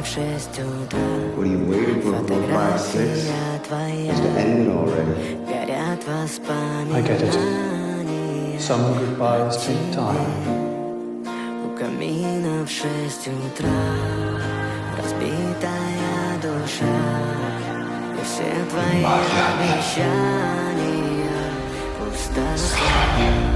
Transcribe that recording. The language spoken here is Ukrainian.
6 утра. What are you waiting for 5, 6? Фотография твоя, Just to end it already. горят I get it. воспоминания. Some goodbyes take time. У камина в 6 утра разбитая душа. И все твои обещания пустота.